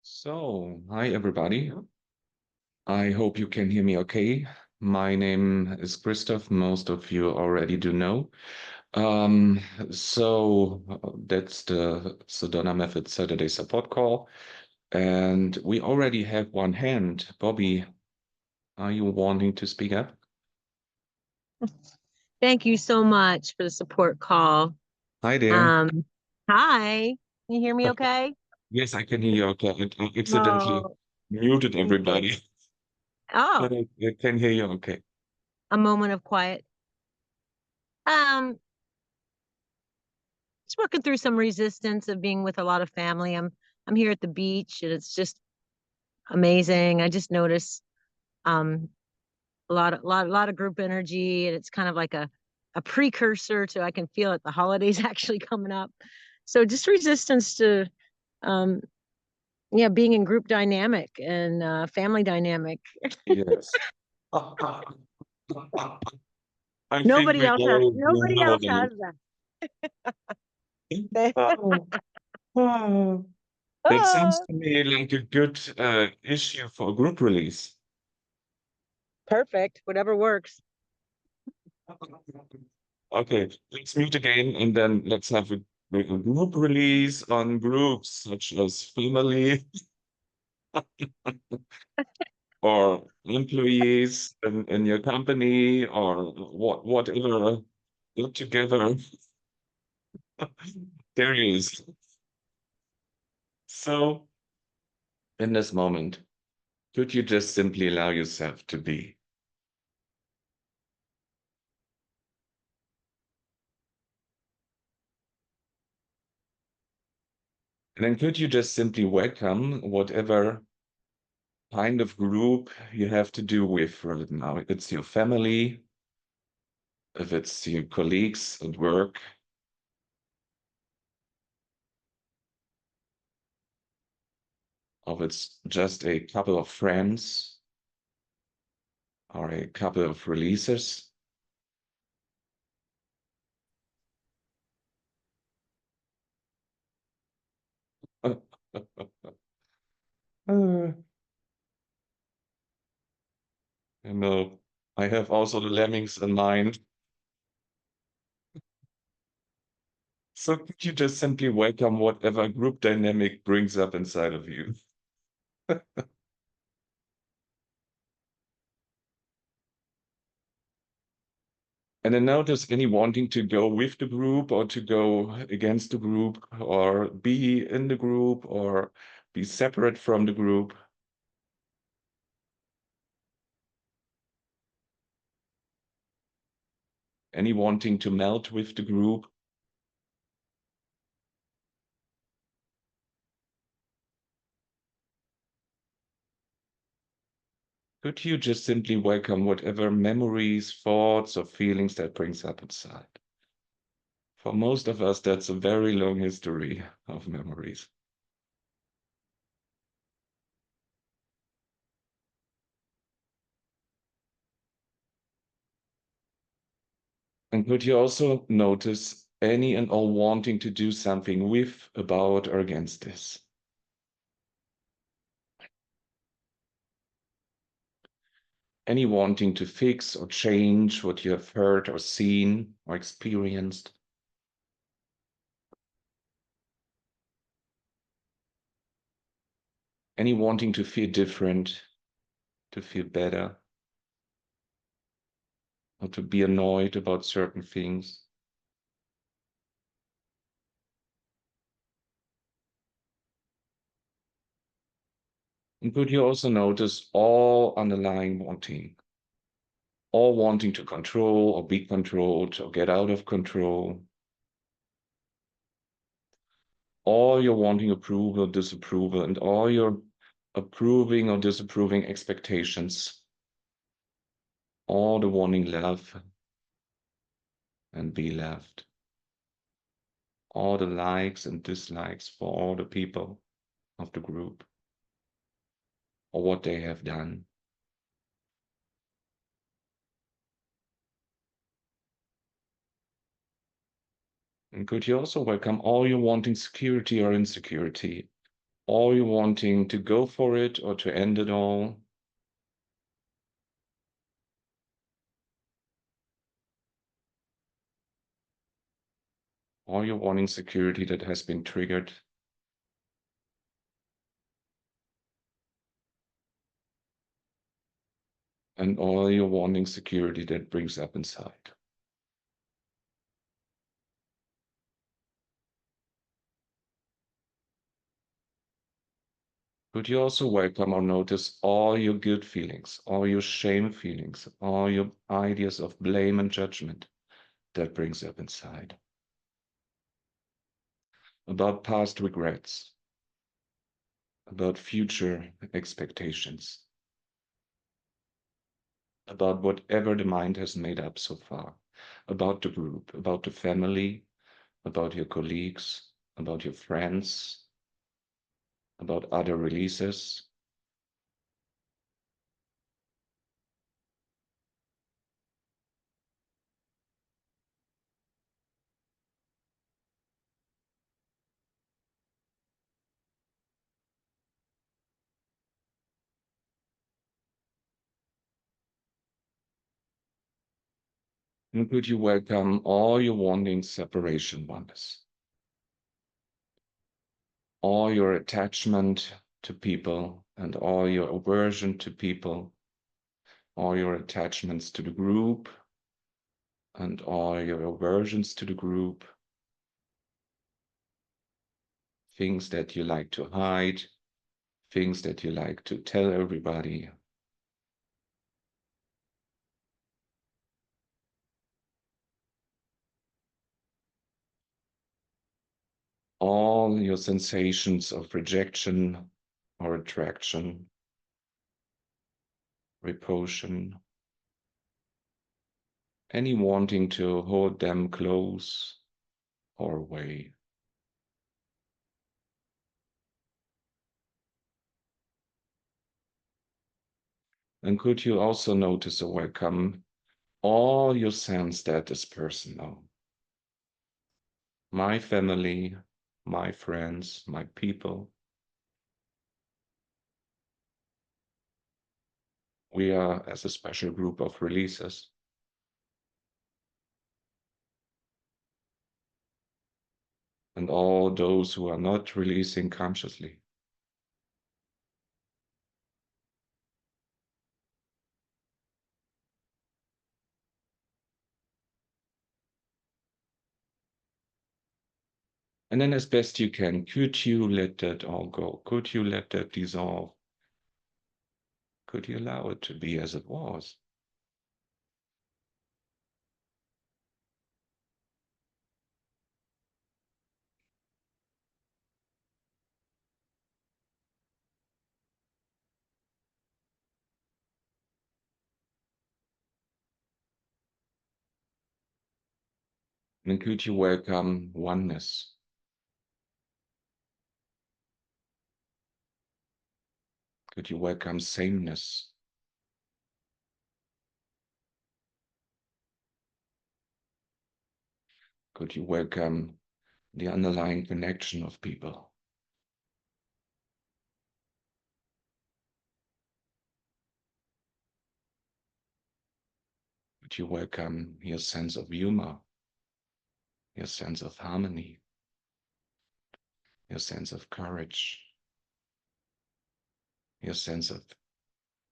So, hi everybody. I hope you can hear me okay. My name is Christoph. Most of you already do know. Um, that's the Sedona-Methode Saturday support call. And we already have one hand. Bobby, are you wanting to speak up? Thank you so much for the support call. Hi there. Um, Hi, can you hear me okay? Yes, I can hear you okay. I accidentally Oh, muted okay. everybody, Oh, but I can hear you okay. a moment of quiet. Um, just working through some resistance of being with a lot of family. I'm here at the beach and it's just amazing. I just notice um a lot of group energy, and it's kind of like a precursor to I can feel it, the holidays actually coming up. So just resistance to um yeah, being in group dynamic and family dynamic. Yes. I think we all Nobody know else that. has that. Oh, that sounds Oh, to me like a good issue for a group release. perfect. Whatever works. Okay, let's mute again and then let's have a group release on groups such as family or employees in your company or whatever. Get together. There he is. So, in this moment, could you just simply allow yourself to be? And then could you just simply welcome whatever kind of group you have to do with right now? If it's your family, if it's your colleagues at work, or if it's just a couple of friends or a couple of releases. Uh, you know, I have also the lemmings in mind. So could you just simply welcome whatever group dynamic brings up inside of you? And then notice any wanting to go with the group or to go against the group or be in the group or be separate from the group. Any wanting to melt with the group. Could you just simply welcome whatever memories, thoughts, or feelings that brings up inside? For most of us, that's a very long history of memories. And could you also notice any and all wanting to do something with, about, or against this? Any wanting to fix or change what you have heard or seen or experienced? Any wanting to feel different, to feel better, or to be annoyed about certain things? And could you also notice all underlying wanting, all wanting to control or be controlled or get out of control, all your wanting approval, disapproval, and all your approving or disapproving expectations, all the wanting love and be loved, all the likes and dislikes for all the people of the group or what they have done. And could you also welcome all your wanting security or insecurity, Are you wanting to go for it or to end it all? Are you wanting security that has been triggered? And are you wanting security that brings up inside? Could you also welcome or notice all your guilt feelings, all your shame feelings, all your ideas of blame and judgment that brings up inside? About past regrets, about future expectations, about whatever the mind has made up so far, about the group, about the family, about your colleagues, about your friends, about other releases. And could you welcome all your wanting separation oneness, all your attachment to people and all your aversion to people, all your attachments to the group and all your aversions to the group, things that you like to hide, things that you like to tell everybody. All your sensations of rejection or attraction, repulsion, any wanting to hold them close or away. And could you also notice or welcome all your sense that is personal? My family, my friends, my people. We are as a special group of releases. And all those who are not releasing consciously. And then as best you can, could you let that all go? Could you let that dissolve? Could you allow it to be as it was? And could you welcome oneness? Could you welcome sameness? Could you welcome the underlying connection of people? Could you welcome your sense of humor, your sense of harmony, your sense of courage, your sense of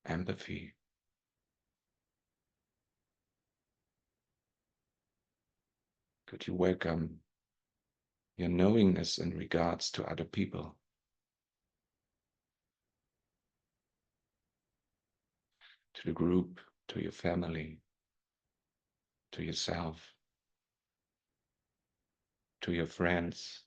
empathy? Could you welcome your knowingness in regards to other people, to the group, to your family, to yourself, to your friends?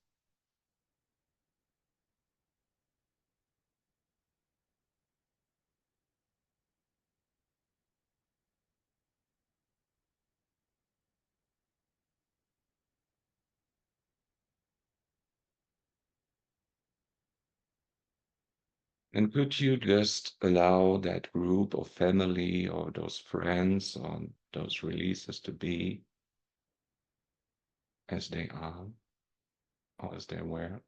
And could you just allow that group or family or those friends or those releases to be as they are or as they were?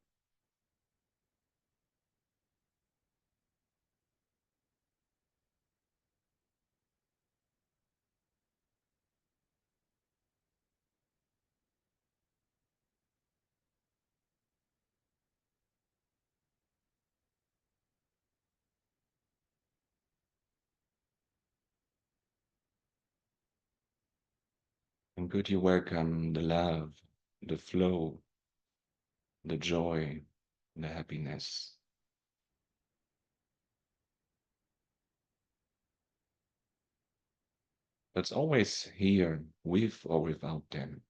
And could you welcome the love, the flow, the joy, the happiness? That's always here, with or without them.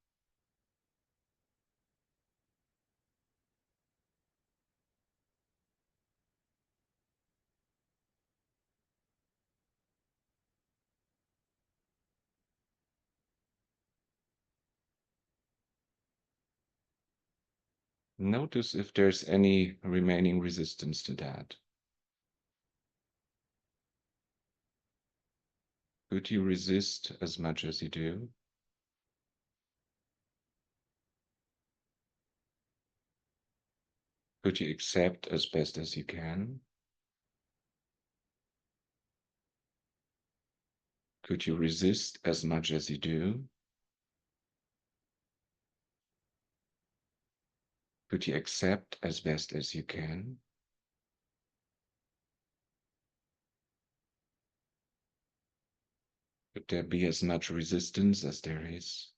Notice if there's any remaining resistance to that. Could you resist as much as you do? Could you accept as best as you can? Could you resist as much as you do? Could you accept as best as you can? Could there be as much resistance as there is?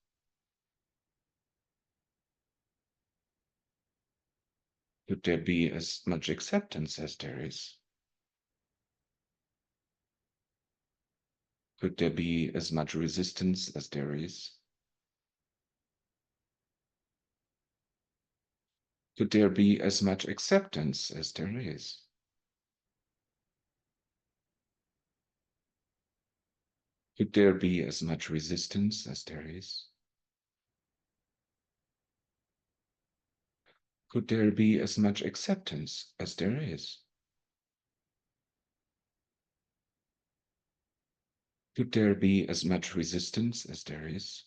Could there be as much acceptance as there is? Could there be as much resistance as there is? Could there be as much acceptance as there is? Could there be as much resistance as there is? Could there be as much acceptance as there is? Could there be as much resistance as there is?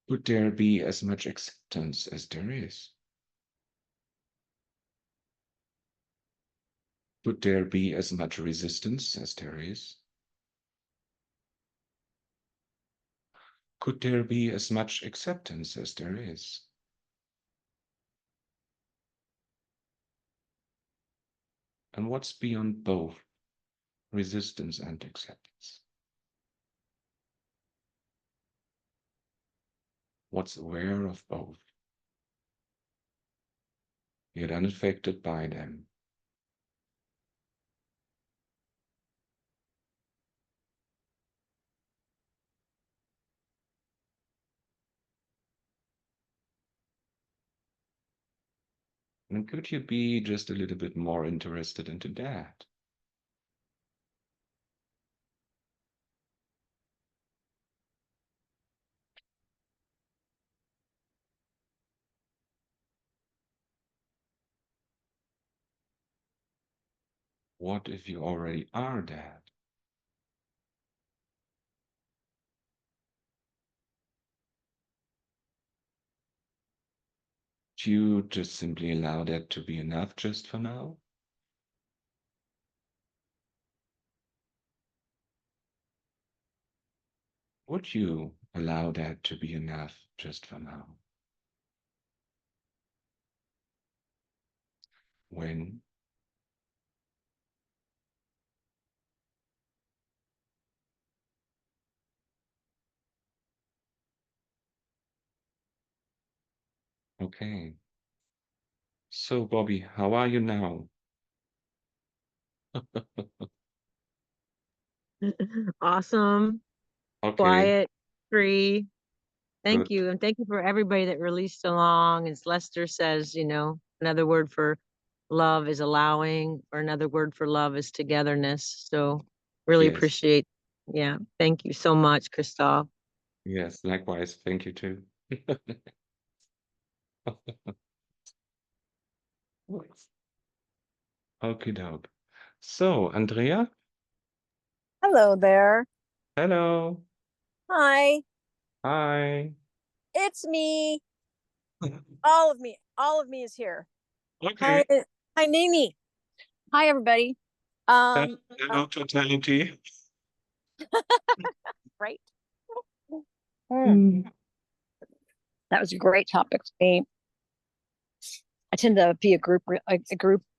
Could there be as much acceptance as there is? Could there be as much resistance as there is? Could there be as much acceptance as there is? And what's beyond both resistance and acceptance? What's aware of both, yet unaffected by them? And could you be just a little bit more interested into that? What if you already are that? Do you just simply allow that to be enough just for now? Would you allow that to be enough just for now? When? Okay. So, Bobby, how are you now? Awesome, Okay, quiet, free. Thank good. you. And thank you for everybody that released along. As Lester says, another word for love is allowing, or another word for love is togetherness. So really Yes, appreciate, yeah. Thank you so much, Christoph. yes, likewise. Thank you too. Okay, doke. So, Andrea, Hello there. hello. Hi, Hi. it's me. All of me. All of me is here. Okay. Hi, hi, Nini. Hi, everybody. Hello, totality. Right. Mm. That was a great topic to me. I tend to be a group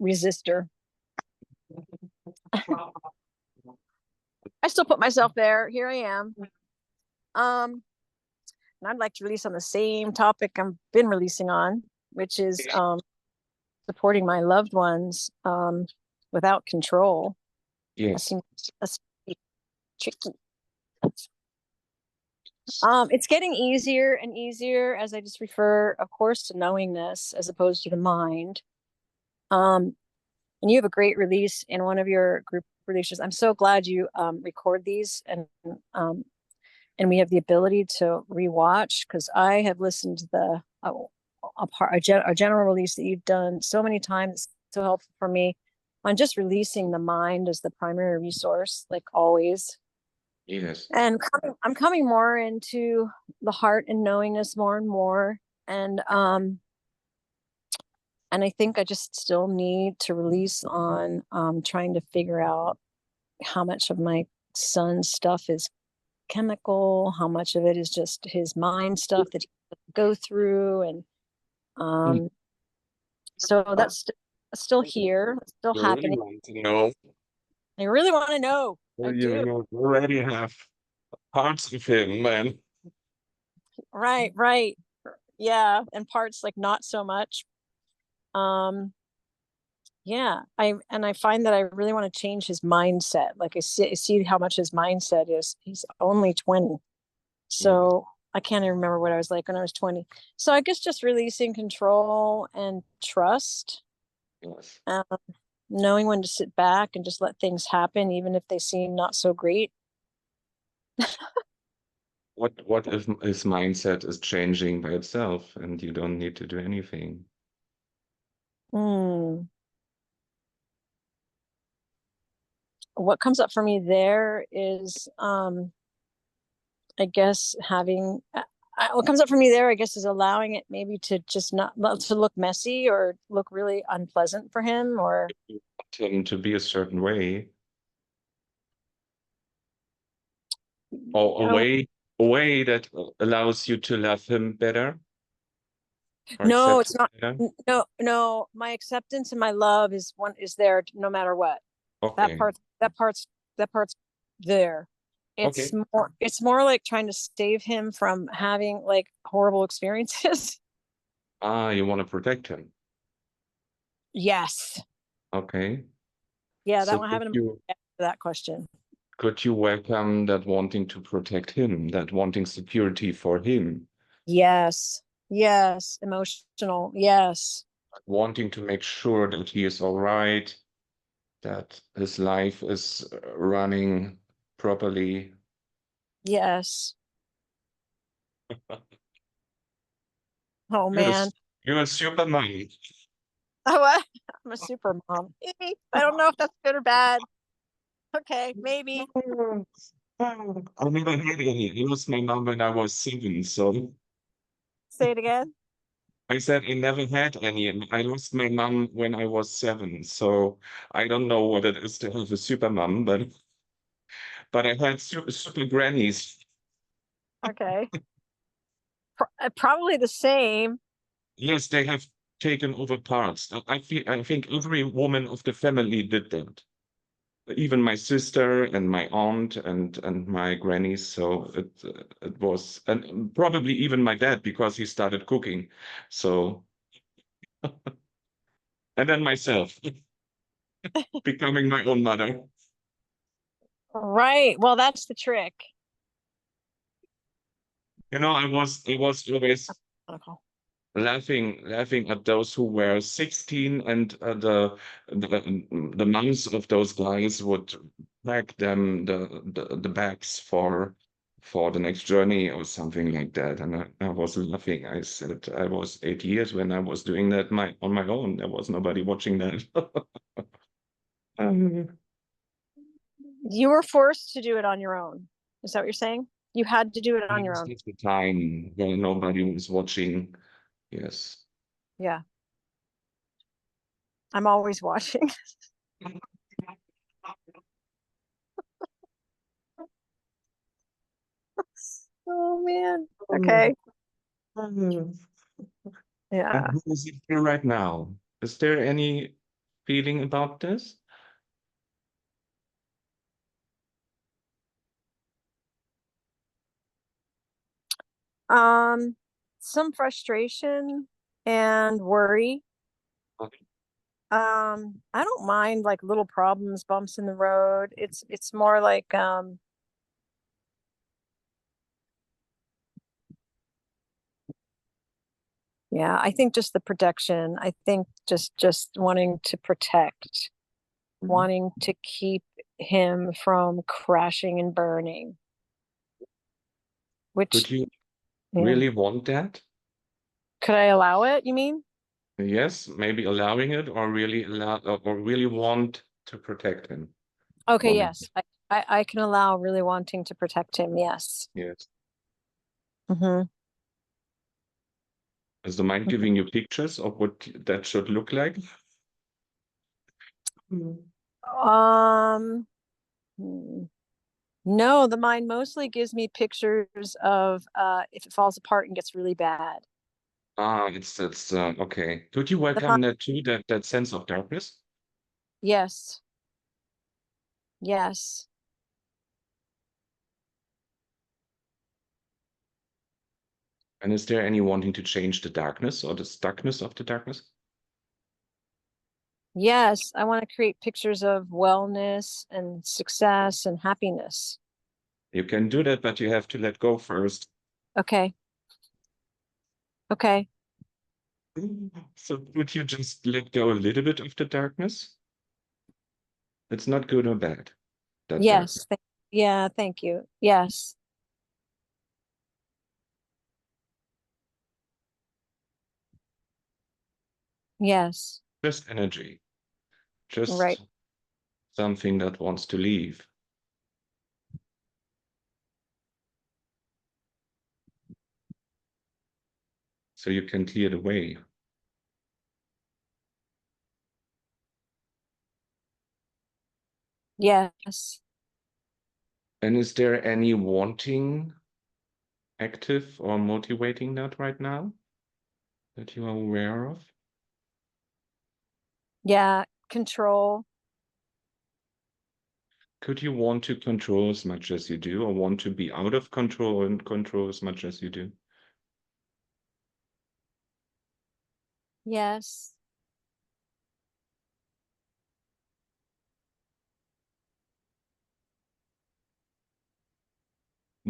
resistor. I still put myself there. Here I am. And I'd like to release on the same topic I've been releasing on, which is supporting my loved ones without control. That Yes. seems tricky. It's getting easier and easier as I just refer, of course, to knowingness as opposed to the mind. And you have a great release in one of your group releases. I'm so glad you record these and we have the ability to rewatch, because I have listened to the a general release that you've done so many times. It's so helpful for me on just releasing the mind as the primary resource, like always. Yes. And I'm coming more into the heart and knowingness more and more. And I think I just still need to release on trying to figure out how much of my son's stuff is chemical, how much of it is just his mind stuff that he go through. And so that's still here, still You really happening. want to know. I really want to know. I do. You already have parts of him, man. Right. Yeah. And parts like not so much. Yeah. I find that I really want to change his mindset. Like I see how much his mindset is. He's only 20. So I can't even remember what I was like when I was 20. So I guess just releasing control and trust. Yes. Knowing when to sit back and just let things happen, even if they seem not so great. What if his mindset is changing by itself and you don't need to do anything? What comes up for me there is, I guess what comes up for me there, I guess, is allowing it maybe to just not to look messy or look really unpleasant for him, or You want him to be a certain way, or a way that allows you to love him better. No, it's Accept not. him better? No, my acceptance and my love is there no matter what. Okay. That part's there. Okay. It's more like trying to save him from having like horrible experiences. You want to protect him. Yes. Okay. Yeah, So that one I haven't answered that question. could you welcome that wanting to protect him, that wanting security for him, Yes. Emotional. Yes. wanting to make sure that he is all right, that his life is running properly? Yes. Oh You're man. you're a Superman. Oh, what? I'm a super mom. I don't know if that's good or bad. Okay, maybe. I never had any. I lost my mom when I was 7, so Say it again. I said I never had any. I lost my mom when I was 7, so I don't know what it is to have a super mom, but I had super grannies. Okay. Probably the same. Yes, they have taken over parts. I think every woman of the family did that. Even my sister and my aunt and my grannies. So it was, and probably even my dad, because he started cooking. So, and then myself, becoming my own mother. Right. Well, that's the trick. I was always laughing at those who were 16, and the moms of those guys would pack them the bags for the next journey or something like that. And I was laughing. I said I was 8 years when I was doing that on my own. There was nobody watching that. You were forced to do it on your own. Is that what you're saying? You had to do it on your own. At the time when nobody was watching. Yes. Yeah. I'm always watching. Oh man. Okay. Yeah. And how is it feel right now? Is there any feeling about this? Some frustration and worry. Okay. I don't mind like little problems, bumps in the road. It's more like yeah, I think just the protection. I think just wanting to protect, wanting to keep him from crashing and burning. Which Could you yeah. really want that? Could I allow it, you mean? Yes, maybe allowing it, or really or really want to protect him. Okay, Want it. yes. I can allow really wanting to protect him, yes. Yes. Mm-hmm. Is the mind giving you pictures of what that should look like? Um, hmm. No, the mind mostly gives me pictures of if it falls apart and gets really bad. Ah, it's okay. Could you The welcome mind, that too, that sense of darkness? yes, yes, And is there any wanting to change the darkness or the stuckness of the darkness? yes. I want to create pictures of wellness and success and happiness. You can do that, but you have to let go first. Okay, okay. So would you just let go a little bit of the darkness? It's not good or bad, that darkness. Yes. Yeah, thank you. Yes, yes, Just energy, right. just something that wants to leave. So you can clear the way. Yes, And is there any wanting active or motivating that right now that you are aware of? yeah. Control. Could you want to control as much as you do, or want to be out of control and control as much as you do? Yes,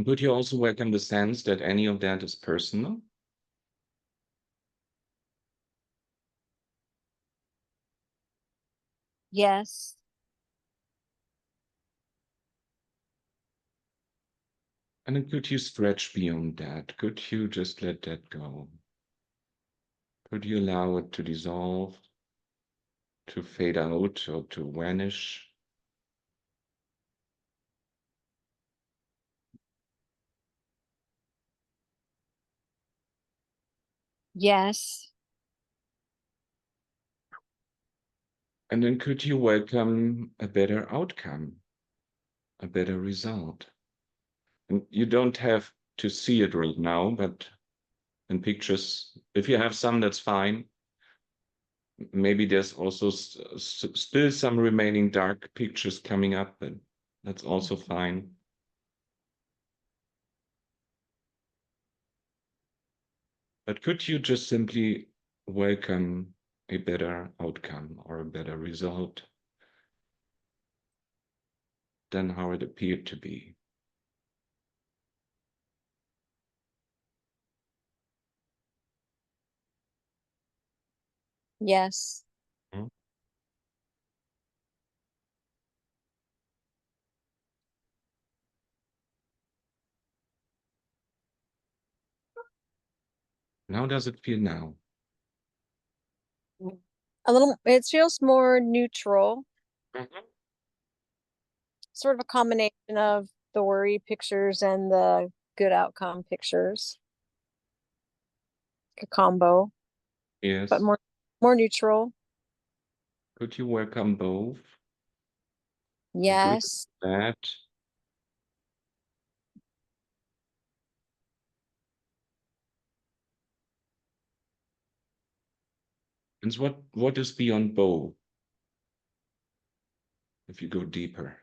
Could you also welcome the sense that any of that is personal? yes, And then could you stretch beyond that? Could you just let that go? Could you allow it to dissolve, to fade out, or to vanish? yes, And then could you welcome a better outcome, a better result? And you don't have to see it right now, but in pictures, if you have some, that's fine. Maybe there's also still some remaining dark pictures coming up, and that's also fine. But could you just simply welcome a better outcome or a better result than how it appeared to be? yes. Hmm? And how does it feel now? A little, it feels more neutral, Mhm. sort of a combination of the worry pictures and the good outcome pictures, a combo, but Yes. more neutral. Could you welcome both? The good, Yes, bad? And what is beyond both if you go deeper?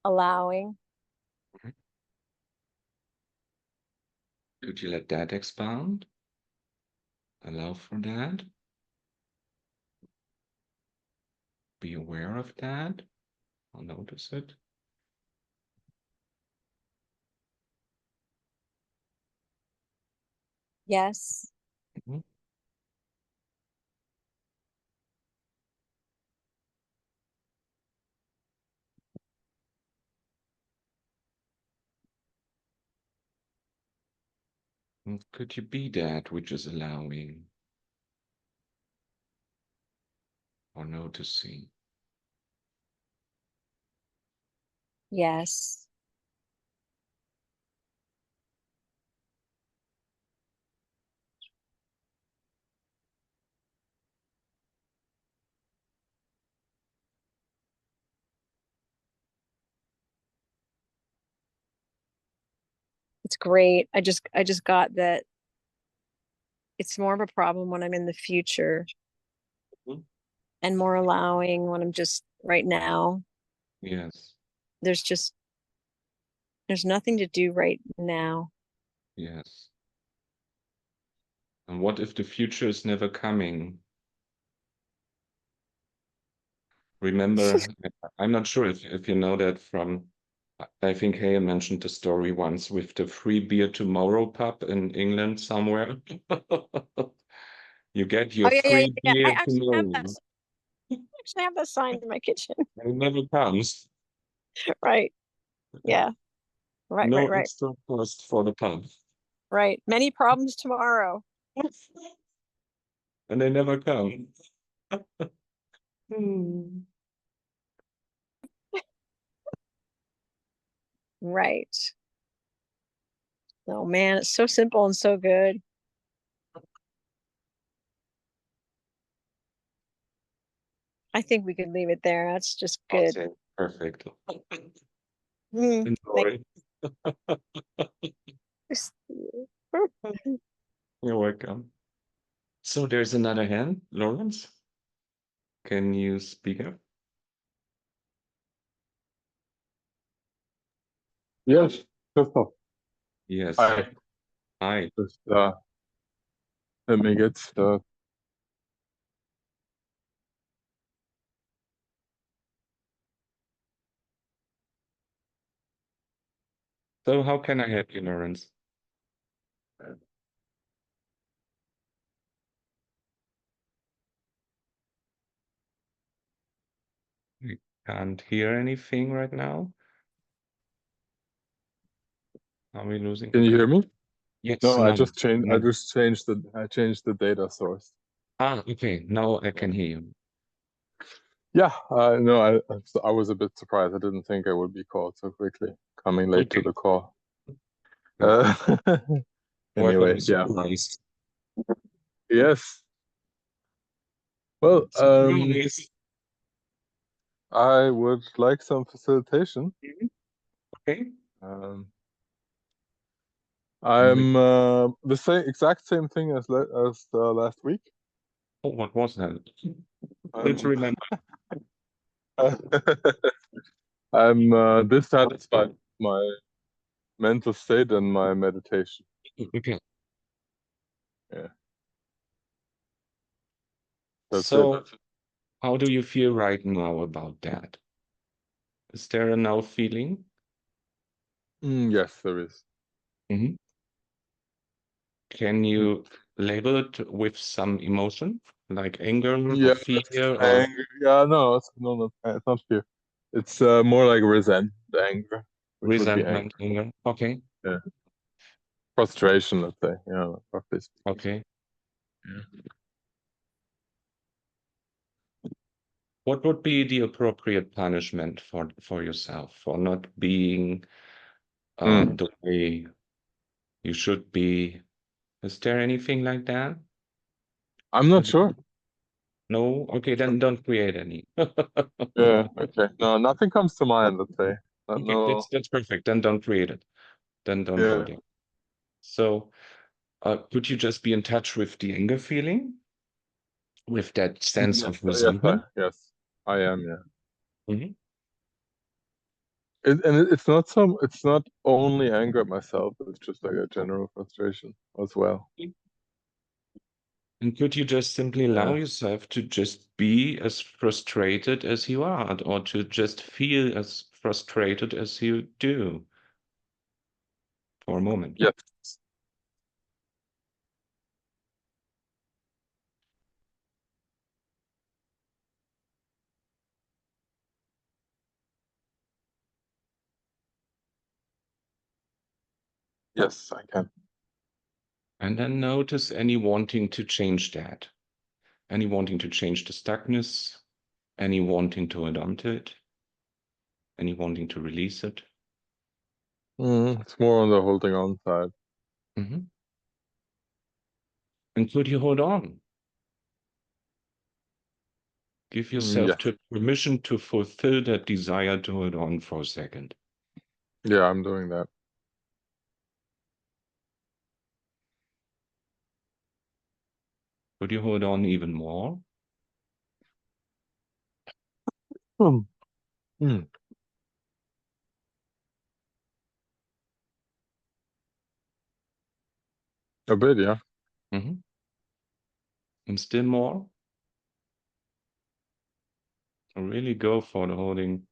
allowing. Mhm. Could you let that expand? Allow for that. Be aware of that. I'll notice it. Yes. Mhm. And could you be that which is allowing or noticing? Yes. It's great. I just got that it's more of a problem when I'm in the future Mhm. and more allowing when I'm just right now. Yes, There's nothing to do right now. yes. And what if the future is never coming? Remember, I'm not sure if you know that from, I think Hale mentioned the story once with the free beer tomorrow pub in England somewhere. You get your Oh yeah. free I beer actually have that. tomorrow, I actually have that sign in my kitchen. and it never comes. Right. Yeah. Right, No right, right, extra cost for the pub. right. Many problems tomorrow. And they never come. Hmm. Right. Oh man, it's so simple and so good. I think we could leave it there. That's just good. Okay, perfect. Mm, Enjoy. thanks. You're welcome. So there's another hand, Lawrence. Can you speak up? Yes, Christoph. Yes. Hi. Hi. Just let me get the So how can I help you, Lawrence? I can't hear anything right now. Are we losing? Can you Okay. hear me? Yes. No, I Now. just changed Now. I changed the data source. Okay. Now I can hear you. Yeah, no, I was a bit surprised. I didn't think I would be called so quickly, coming late to Okay. the call. Welcome Anyway, as yeah. surprise. Yes. Well, Surprise. I would like some facilitation. Okay. Um, We- I'm the exact same thing as last week. Oh, what was that? Let's I'm remember. I'm dissatisfied with my mental state and my meditation. Okay. Yeah, that's So it. how do you feel right now about that? Is there a now feeling? Yes, there is. Mhm. Can you label it with some emotion, like anger or Yeah, fear or anger. Yeah, no, it's not fear. It's more like anger, which would be anger. resentment, anger? Okay. Yeah, frustration, let's say. Yeah, roughly speaking. Okay. Yeah. What would be the appropriate punishment for yourself for not being the way you should be? Is there anything like that? I'm not sure. No? Okay, then don't create any. Yeah, okay. No, nothing comes to mind, let's say. Okay, No. that's perfect. Then don't create it. Then don't go Yeah. there. So, could you just be in touch with the anger feeling, with that sense Yes, of resentment? yes, I am. Yeah. Mhm. It's not only anger at myself, it's just like a general frustration as well. And could you just simply allow Yeah. yourself to just be as frustrated as you are, or to just feel as frustrated as you do for a moment? Yes. Yes, I can. And then notice any wanting to change that, any wanting to change the stuckness, any wanting to hold on to it, any wanting to release it. It's more on the holding on side. And could you hold on? Give yourself Yes. permission to fulfill that desire to hold on for a second. Yeah, I'm doing that. Could you hold on even more? Hmm. Hmm. A bit, yeah. And still more? Really go for the holding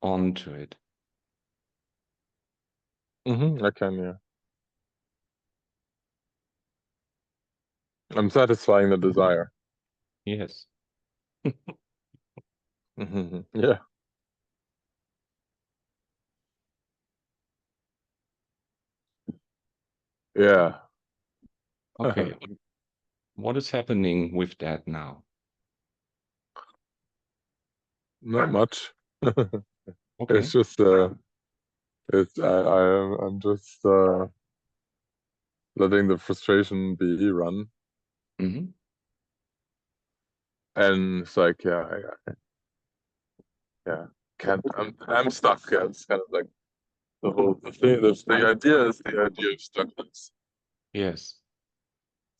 on to it. I can, yeah. I'm satisfying the desire. Yes. Yeah. Yeah. Okay. What is happening with that now? Not much. Okay. It's just I'm just letting the frustration be run. And And it's like, can't I'm stuck. Yeah, it's kind of like the thing. The idea is the idea of stuckness. yes.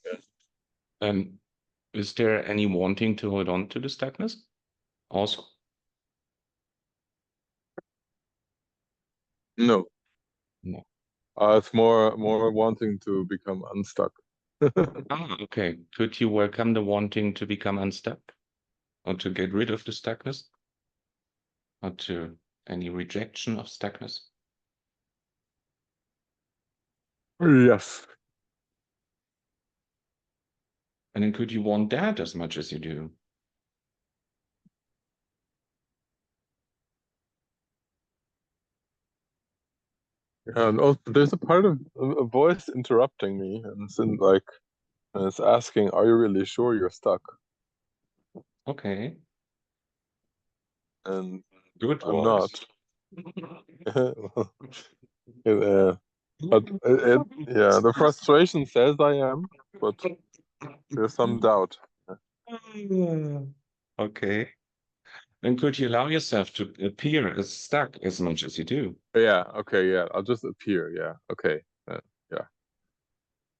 Yeah. And is there any wanting to hold on to the stuckness? Also. No. No. It's more wanting to become unstuck. Okay. Could you welcome the wanting to become unstuck? Or to get rid of the stuckness? Or to any rejection of stuckness? Yes. And then could you want that as much as you do? And also, there's a part of a voice interrupting me, and it's asking, "Are you really sure you're stuck?" Okay. And Good I'm voice. not. But yeah, the frustration says I am, but there's some doubt. Okay. And could you allow yourself to appear as stuck as much as you do? Yeah. Okay. Yeah. I'll just appear. Yeah. Okay. Yeah.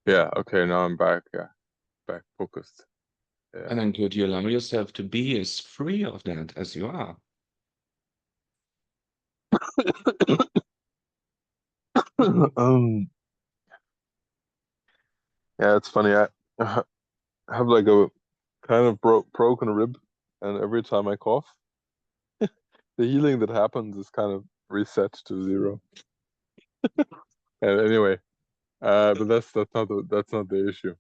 Yeah. Okay. Now I'm back. Yeah. Back focused. And Yeah. then could you allow yourself to be as free of that as you are? Yeah. It's funny. I have like a kind of broken rib, and every time I cough, the healing that happens is kind of reset to 0. And anyway, but that's not the issue.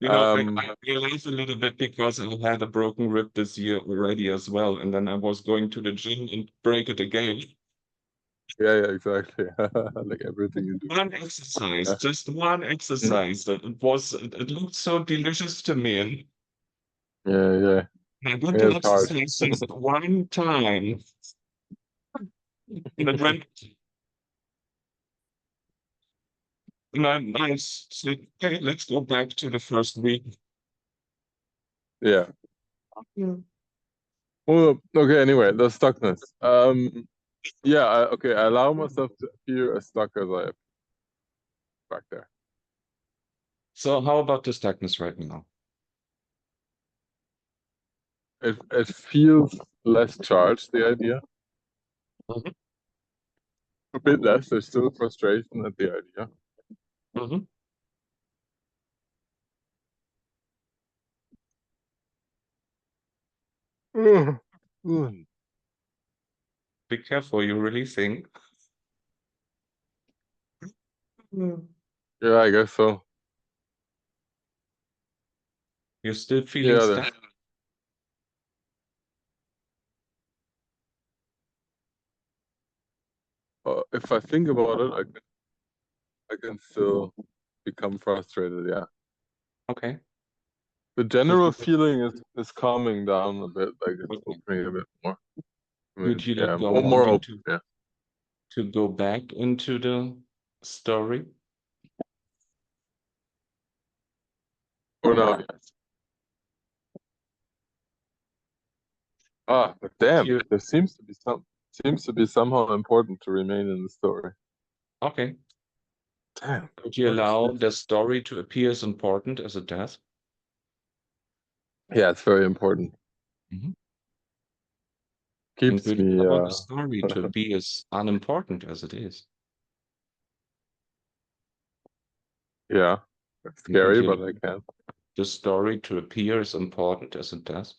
You know, I realized a little bit because I had a broken rib this year already as well. And then I was going to the gym and break it again. Yeah, exactly. Like everything you do. One exercise, Yeah. just one exercise. It looked so delicious to me. Yeah. And I did Yeah, the it's hard. exercise just one time. And it went, and I said, okay, let's go back to the first week. Yeah. Well, okay, anyway, the stuckness. Yeah, okay, I allow myself to appear as stuck as I am back there. So how about the stuckness right now? It feels less charged, the idea. a bit less. There's still frustration at the idea. Mm-hmm. Be careful, you're releasing. Yeah, I guess so. You're still feeling Yeah, stuck. if I think about it, I can still become frustrated. Yeah. Okay. The general feeling is calming down a bit, like it's Okay. opening a bit more. I mean, Would you yeah, let go more wanting open. Yeah. to go back into the story? Or no? Yes. But damn, You there seems to be somehow important to remain in the story. okay? Damn. Could you What is allow this? the story to appear as important as it does? Yeah, it's very important. Mm-hmm. And Keeps could you me. allow the story to be as unimportant as it is? Yeah, it's And could scary, you but allow I can. the story to appear as important as it does?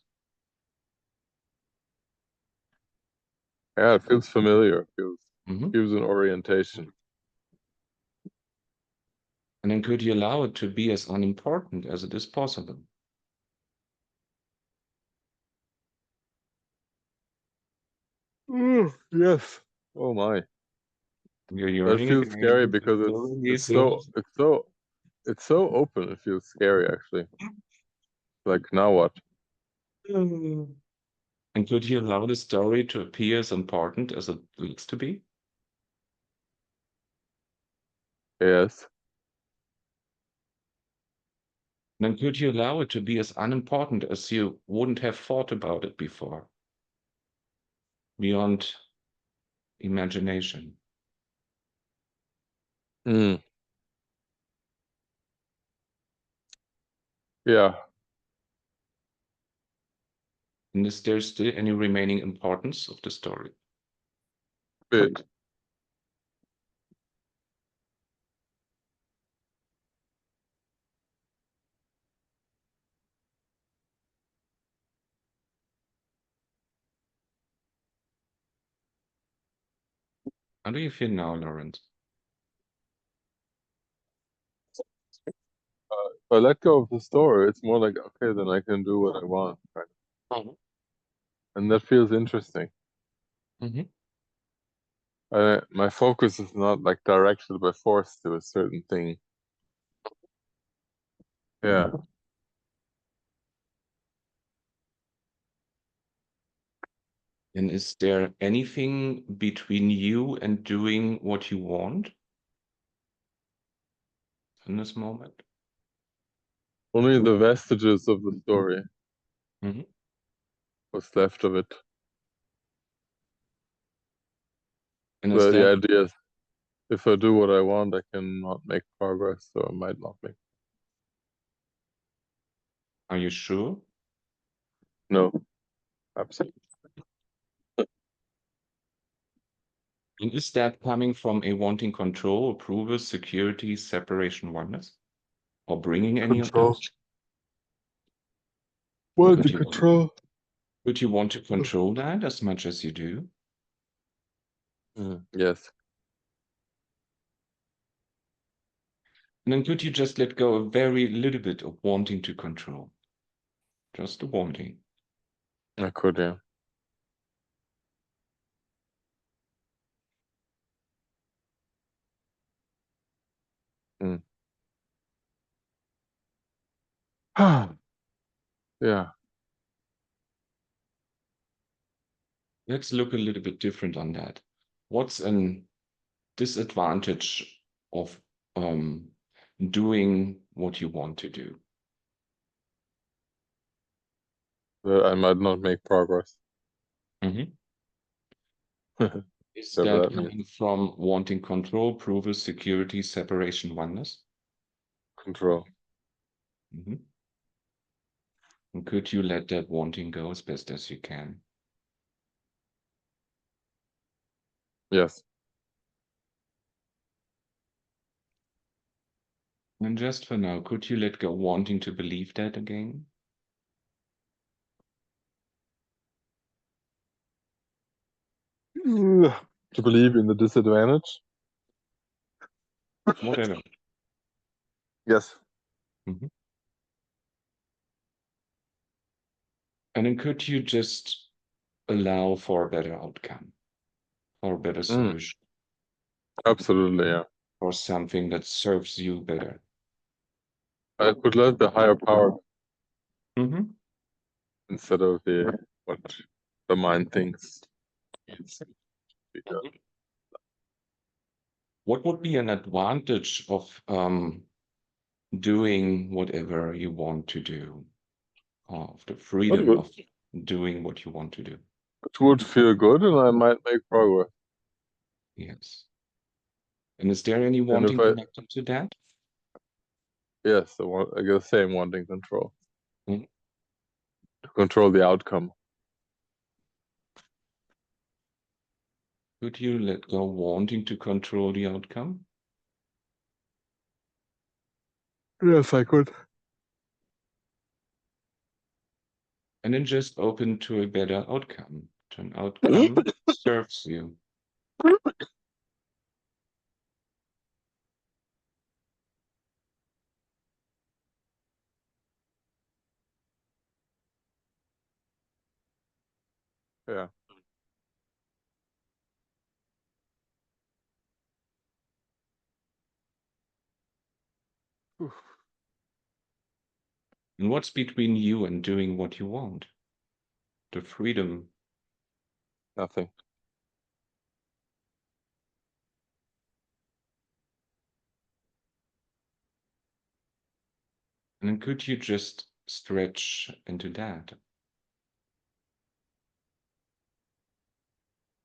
Yeah, it feels familiar. Mm-hmm. Gives an orientation. And then could you allow it to be as unimportant as it is possible? Yes. Oh my. You're That yearning feels again. scary because So it's so open. It feels scary actually. Like now what? And could you allow the story to appear as important as it needs to be? Yes. Then could you allow it to be as unimportant as you wouldn't have thought about it before? Beyond imagination. Mm. Yeah. And is there still any remaining importance of the story? Bit. How do you feel now, Lawrence? If I let go of the story, it's more like okay, then I can do what I want, right? Mm-hmm. And that feels interesting. Mm-hmm. My focus is not like directed by force to a certain thing. Yeah. And is there anything between you and doing what you want in this moment? Only the vestiges of the story. Mm-hmm. What's left of it. And is The that, idea is if I do what I want, I cannot make progress, so I might not make. are you sure? No, absolutely. And is that coming from a wanting control, approval, security, separation, oneness? Or bringing any of Control. those? What Could the you, control? could you want to control that as much as you do? Yes. And then could you just let go a very little bit of wanting to control? Just the wanting. I could, yeah. Mm. Yeah. Let's look a little bit different on that. What's an disadvantage of doing what you want to do? That I might not make progress. Mm-hmm. Is Whatever that that means. coming from wanting control, approval, security, separation, oneness? Control. Mm-hmm. And could you let that wanting go as best as you can? Yes. And just for now, could you let go wanting to believe that again? To believe in the disadvantage? Whatever. Yes. Mhm. And then could you just allow for a better outcome, or a better solution, Absolutely, yeah. or something that serves you better? I could let the higher power Mm-hmm. instead of what the mind thinks needs to be done. What would be an advantage of doing whatever you want to do, of the freedom of doing what you want to do? It would feel good and I might make progress. Yes. And is there any And wanting if I, connected to that? yes, I guess same wanting control. Mhm. To control the outcome. Could you let go wanting to control the outcome? Yes, I could. And then just open to a better outcome, to an outcome that serves you. Yeah. Oof. And what's between you and doing what you want? The freedom. Nothing. And then could you just stretch into that?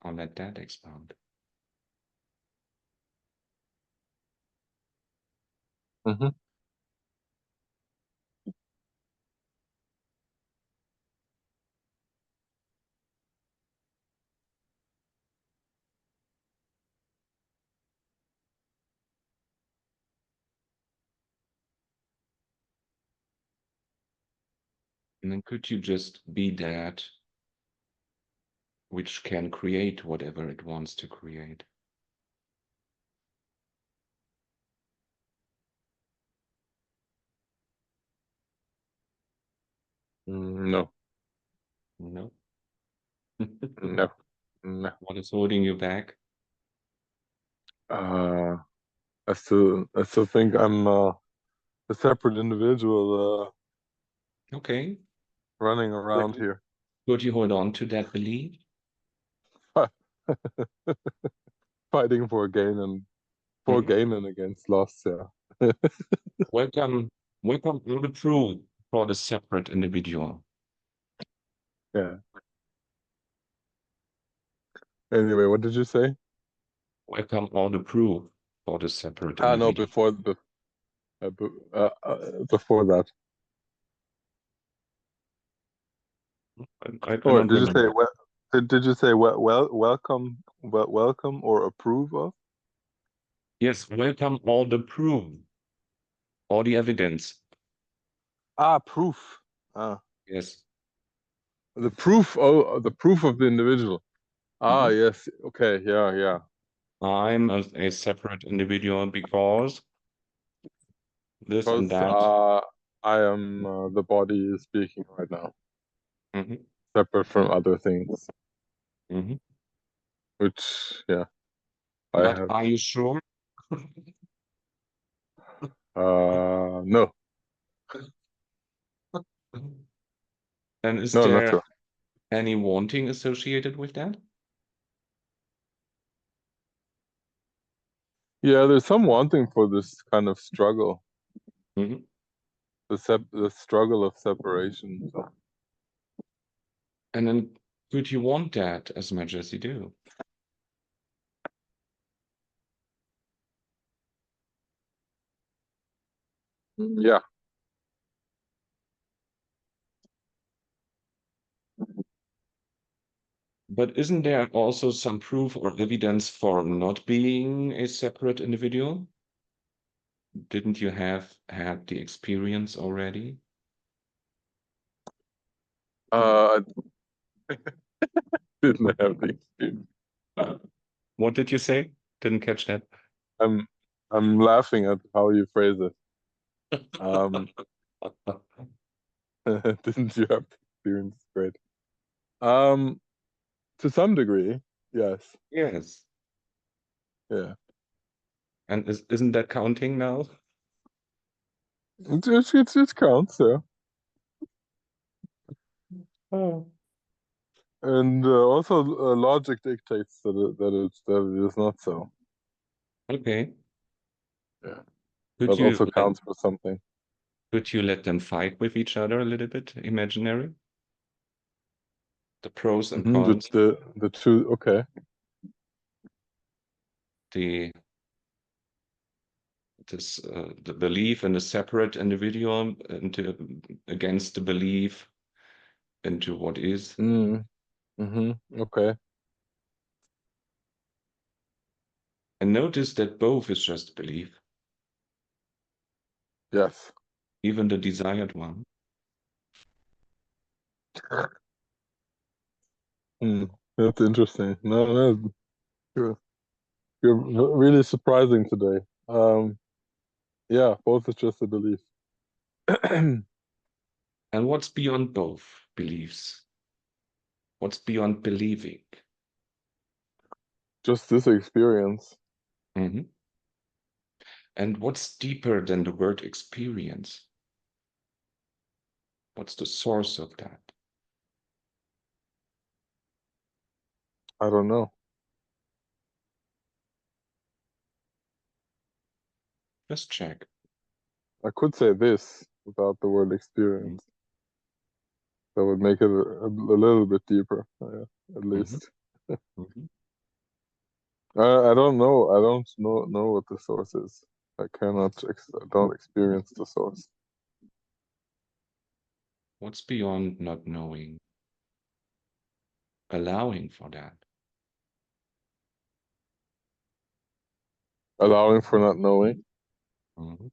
Or let that expand? Mm-hmm. And then could you just be that which can create whatever it wants to create? No. No. No. No. What is holding you back? I still think I'm a separate individual Okay. running around here. Could you hold on to that belief? Fighting for gain and against loss, yeah. Welcome all the proof for the separate individual. Yeah. Anyway, what did you say? Welcome all the proof for the separate No, individual. before that. I Or don't did you remember. say did you say welcome or approve of? Yes, welcome all the proof, all the evidence. Proof. Yes. The proof. Oh, the proof of the individual. Mhm. Yes. Okay. Yeah. Yeah. I'm a separate individual because this and Because that. I am the body is speaking right now, Mhm. separate from other things. Mhm. Which, yeah, I But have. are you sure? No, And is no, not there sure. any wanting associated with that? Yeah, there's some wanting for this kind of struggle, Mhm. the struggle of separation. So, And then could you want that as much as you do? yeah, But isn't there also some proof or evidence for not being a separate individual? Didn't you have had the experience already? I didn't have the experience. What did you say? Didn't catch that. I'm laughing at how you phrase it. Didn't you have the experience? Great. To some degree, yes. Yes. Yeah. And isn't that counting now? It counts, yeah. Oh. And also logic dictates that it is not so. Okay. Yeah. Could That you also counts for something. could you let them fight with each other a little bit, imaginary? The pros and cons, The two, okay. the the belief in a separate individual against the belief into what is. Okay. And notice that both is just belief, Yes. even the desired one. That's interesting. No, you're really surprising today. Yeah, both is just a belief. And what's beyond both beliefs? What's beyond believing? Just this experience. Mhm. And what's deeper than the word experience? What's the source of that? I don't know. Just check. I could say this without the word experience. That would make it a little bit deeper, at least. Mhm. I don't know. I don't know what the source is. I don't experience the source. What's beyond not knowing? Allowing for that. Allowing for not knowing. Mhm.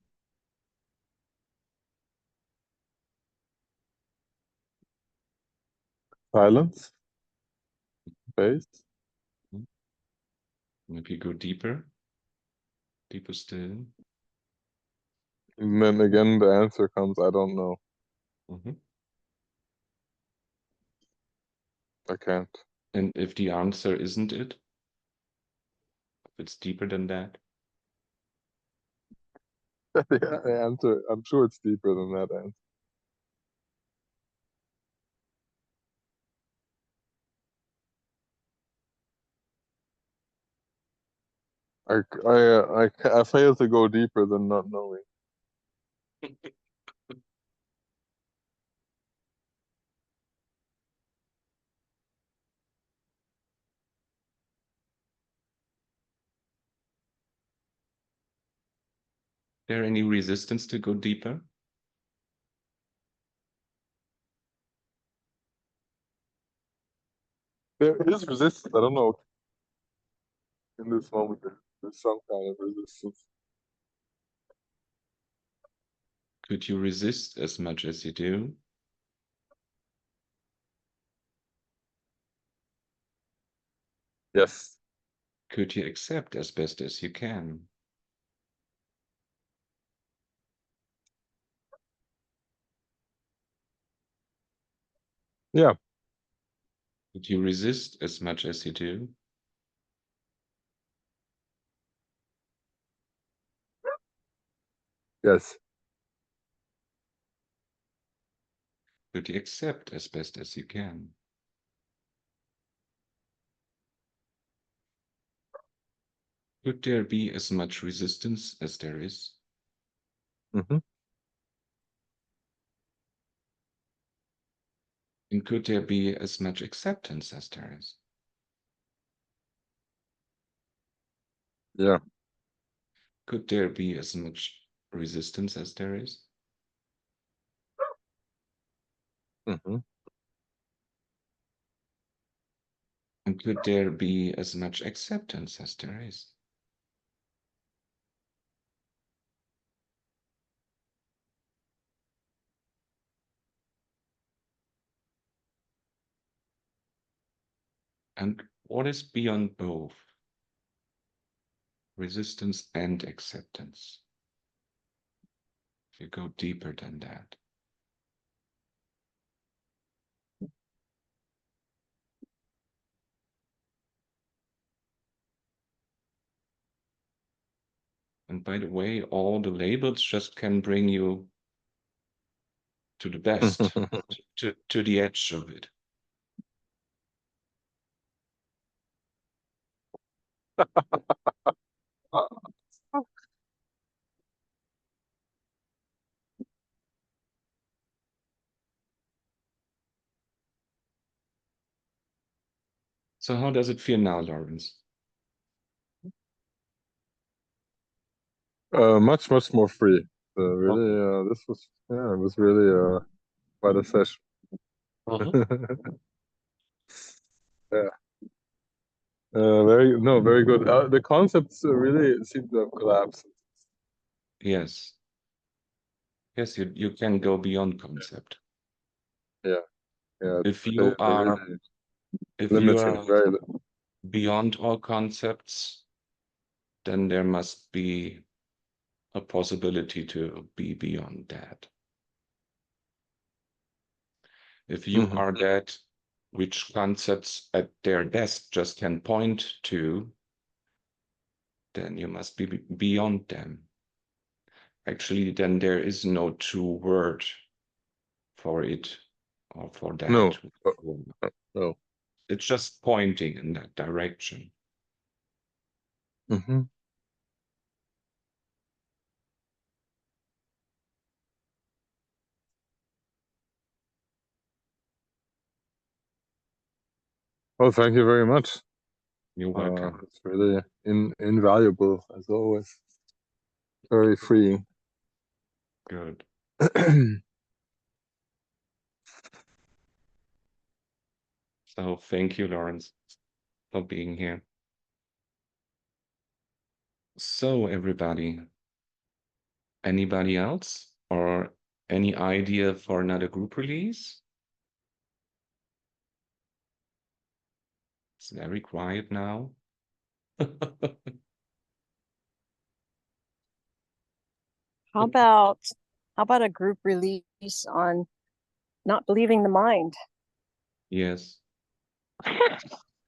Silence. Space. And if you go deeper still. And then again, the answer comes, I don't know. Mhm. I can't. And if the answer isn't it, if it's deeper than that, The answer, I'm sure it's deeper than that answer. I fail to go deeper than not knowing. there any resistance to go deeper? There is resistance. I don't know. In this moment, there's some kind of resistance. Could you resist as much as you do? Yes. Could you accept as best as you can? Yeah. Could you resist as much as you do? Yes. Could you accept as best as you can? Could there be as much resistance as there is? And could there be as much acceptance as there is? Yeah. Could there be as much resistance as there is? And could there be as much acceptance as there is? And what is beyond both? Resistance and acceptance. If you go deeper than that. And by the way, all the labels just can bring you to the best, to the edge of it. So how does it feel now, Lawrence? Much more free. Really, this was, yeah, it was really quite a session. Yeah. Very good. The concepts really seem to have collapsed. Yes. Yes, you can go beyond concept. Yeah. If you are Limiting, very beyond all concepts, then there must be a possibility to be beyond that. If you are that which concepts at their best just can point to, then you must be beyond them. Actually, then there is no true word for it or for that. No. It's just pointing in that direction. Well, thank you very much. You're welcome. It's really invaluable as always. Very freeing. Good. So thank you, Lawrence, for being here. So everybody, anybody else or any idea for another group release? It's very quiet now. How about a group release on not believing the mind? Yes.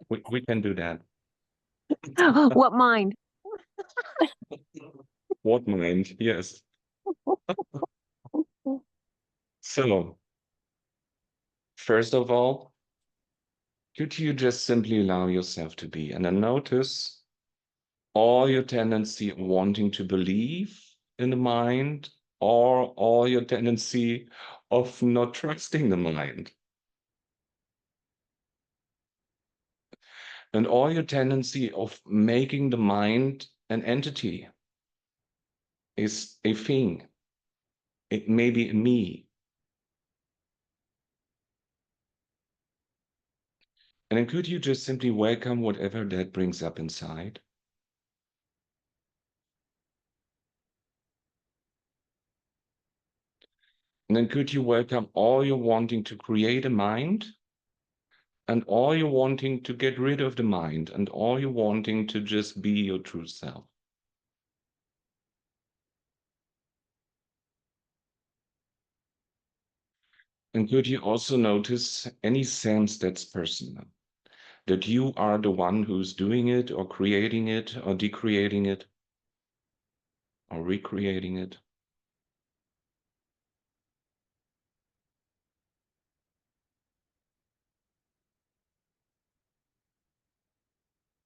We can do that. What mind? What mind? Yes. So, first of all, could you just simply allow yourself to be and then notice all your tendency of wanting to believe in the mind or all your tendency of not trusting the mind? And all your tendency of making the mind an entity is a thing. It may be a me. And then could you just simply welcome whatever that brings up inside? And then could you welcome all your wanting to create a mind and all your wanting to get rid of the mind and all your wanting to just be your true self? And could you also notice any sense that's personal? That you are the one who's doing it or creating it or decreating it or recreating it?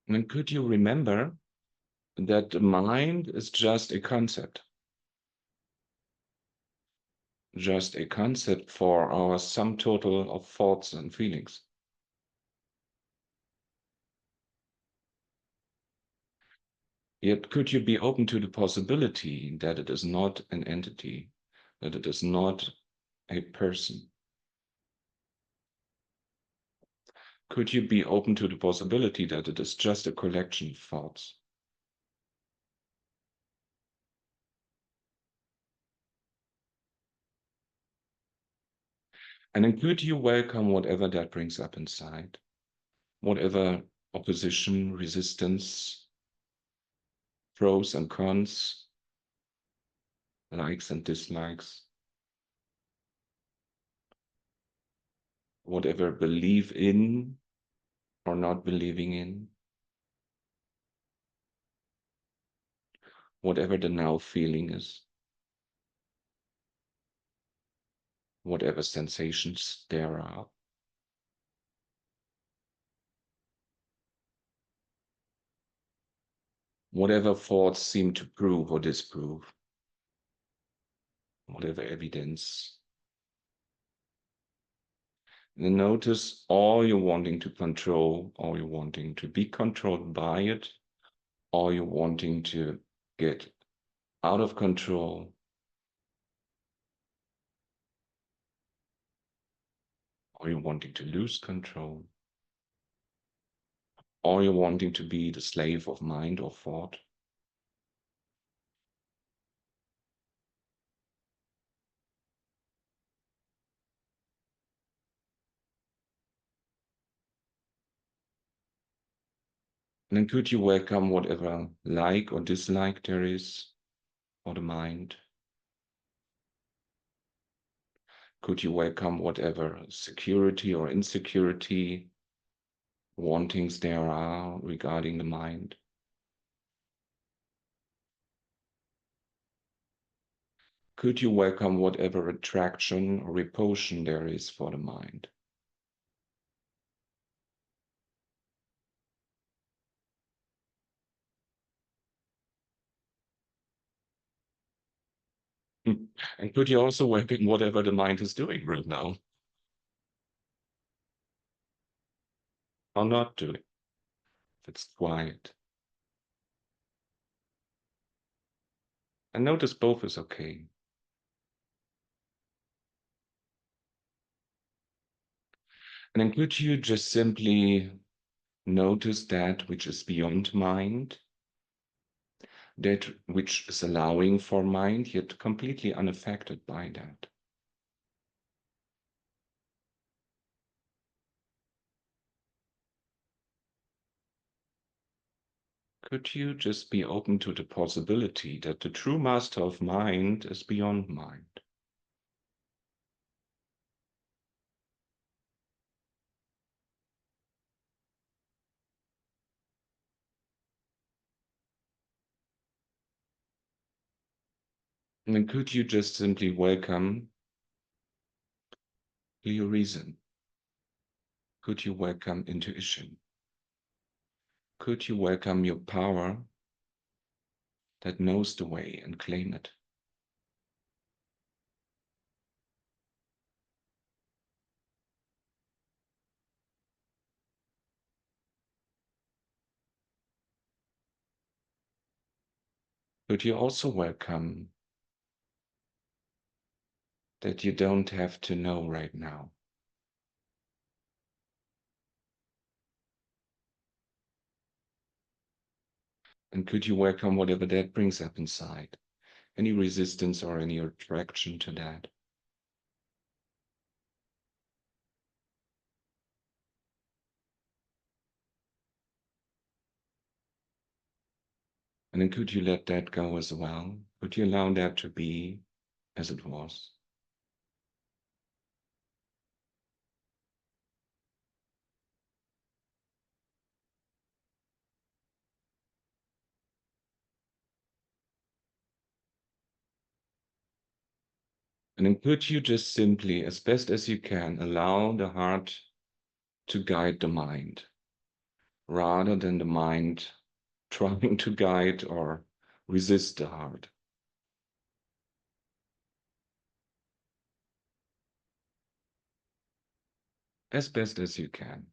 And then could you remember that the mind is just a concept? Just a concept for our sum total of thoughts and feelings. Yet could you be open to the possibility that it is not an entity, that it is not a person? Could you be open to the possibility that it is just a collection of thoughts? And then could you welcome whatever that brings up inside? whatever opposition, resistance, pros and cons, likes and dislikes, whatever believe in or not believing in, whatever the now feeling is, whatever sensations there are. Whatever thoughts seem to prove or disprove, whatever evidence. And then notice all you're wanting to control, all you're wanting to be controlled by it, all you're wanting to get out of control, or you're wanting to lose control, or you're wanting to be the slave of mind or thought. And then could you welcome whatever like or dislike there is for the mind? Could you welcome whatever security or insecurity, wantings there are regarding the mind? Could you welcome whatever attraction or repulsion there is for the mind? And could you also welcome whatever the mind is doing right now? Or not doing? If it's quiet. And notice both is okay. And then could you just simply notice that which is beyond mind, that which is allowing for mind, yet completely unaffected by that? Could you just be open to the possibility that the true master of mind is beyond mind? And then could you just simply welcome clear reason? Could you welcome intuition? Could you welcome your power that knows the way and claim it? Could you also welcome that you don't have to know right now? And could you welcome whatever that brings up inside? Any resistance or any attraction to that? And then could you let that go as well? Could you allow that to be as it was? And then could you just simply, as best as you can, allow the heart to guide the mind, rather than the mind trying to guide or resist the heart? As best as you can.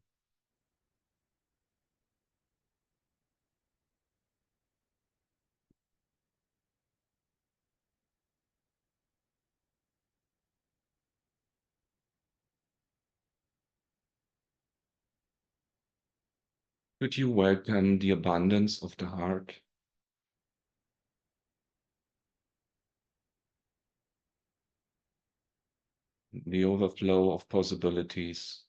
Could you welcome the abundance of the heart? The overflow of possibilities?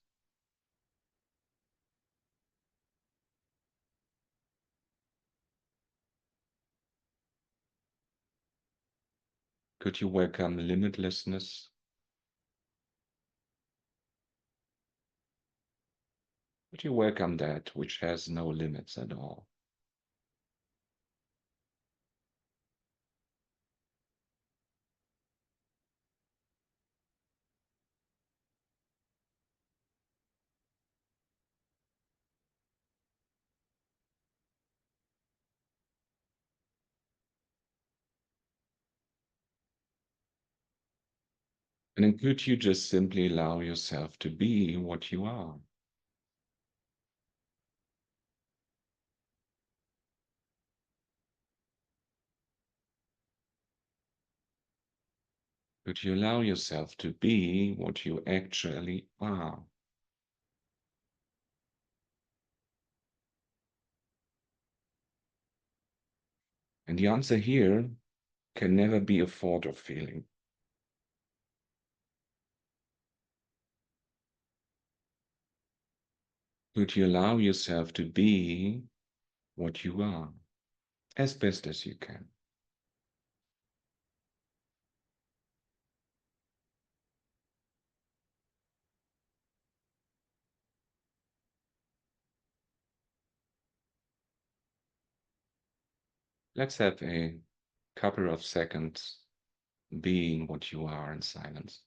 Could you welcome limitlessness? Could you welcome that which has no limits at all? And then could you just simply allow yourself to be what you are? Could you allow yourself to be what you actually are? And the answer here can never be a thought or feeling. Could you allow yourself to be what you are as best as you can? Let's have a couple of seconds being what you are in silence.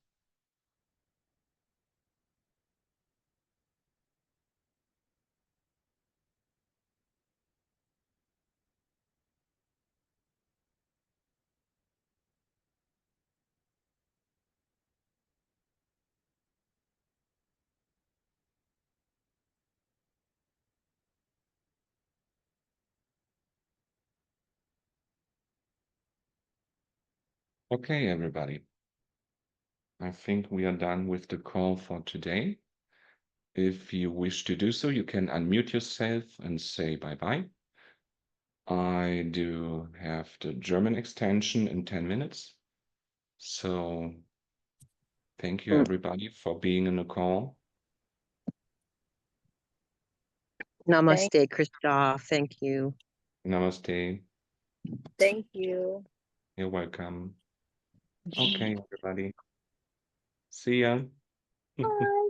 Okay, everybody. I think we are done with the call for today. If you wish to do so, you can unmute yourself and say bye-bye. I do have the German extension in 10 minutes. So thank you, everybody, for being in the call. Namaste, Christoph. Thank you. Namaste. Thank you. You're welcome. Okay, everybody. See ya. Bye.